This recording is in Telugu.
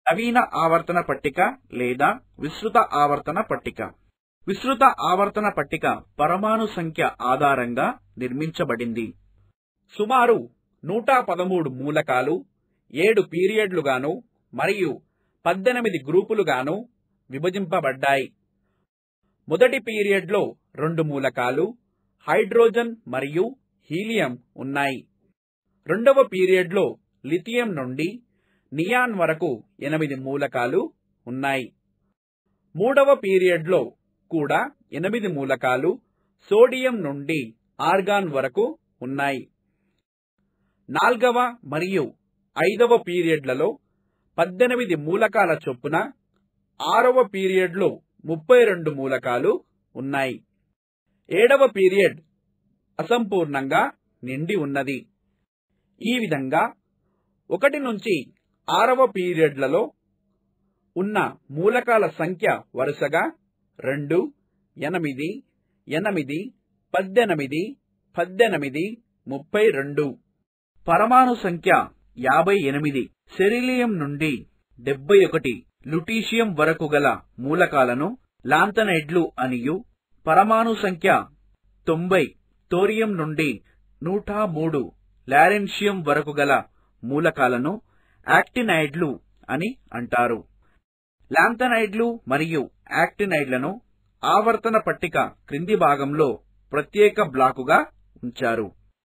నవీన ఆవర్తన పట్టిక లేదా విస్తృత ఆవర్తన పట్టిక. విస్తృత ఆవర్తన పట్టిక పరమాణు సంఖ్య ఆధారంగా నిర్మించబడింది. సుమారు 113 మూలకాలు 7 పీరియడ్లుగాను మరియు 18 గ్రూపులుగాను విభజింపబడ్డాయి. మొదటి పీరియడ్లో 2 మూలకాలు హైడ్రోజన్ మరియు హీలియం ఉన్నాయి. రెండవ పీరియడ్లో లిథియం నుండి నియాన్ వరకు 8 మూలకాలు ఉన్నాయి. మూడవ పీరియడ్లో కూడా 8 మూలకాలు సోడియం నుండి ఆర్గాన్ వరకు ఉన్నాయి. నాల్గవ మరియు 5వ పీరియడ్లలో 18 మూలకాల చొప్పున 6వ పీరియడ్లో 32 మూలకాలు ఉన్నాయి. 7వ పీరియడ్ అసంపూర్ణంగా నిండి ఉన్నది. ఈ విధంగా 1 నుంచి 6వ పీరియడ్లలో ఉన్న మూలకాల సంఖ్య వరుసగా 2, 8, 8, 18, 18, 32. పరమాణు సంఖ్య 58 బెరీలియం నుండి 71 ల్యూటీషియం వరకు గల మూలకాలను లాంథనైడ్లు అనియు, పరమాణు సంఖ్య 90 థోరియం నుండి 103 లారెన్షియం వరకు గల మూలకాలను యాక్టినైడ్లు అని అంటారు. లాంథనైడ్లు మరియు యాక్టినైడ్లను ఆవర్తన పట్టిక క్రింది భాగంలో ప్రత్యేక బ్లాకుగా ఉంచారు.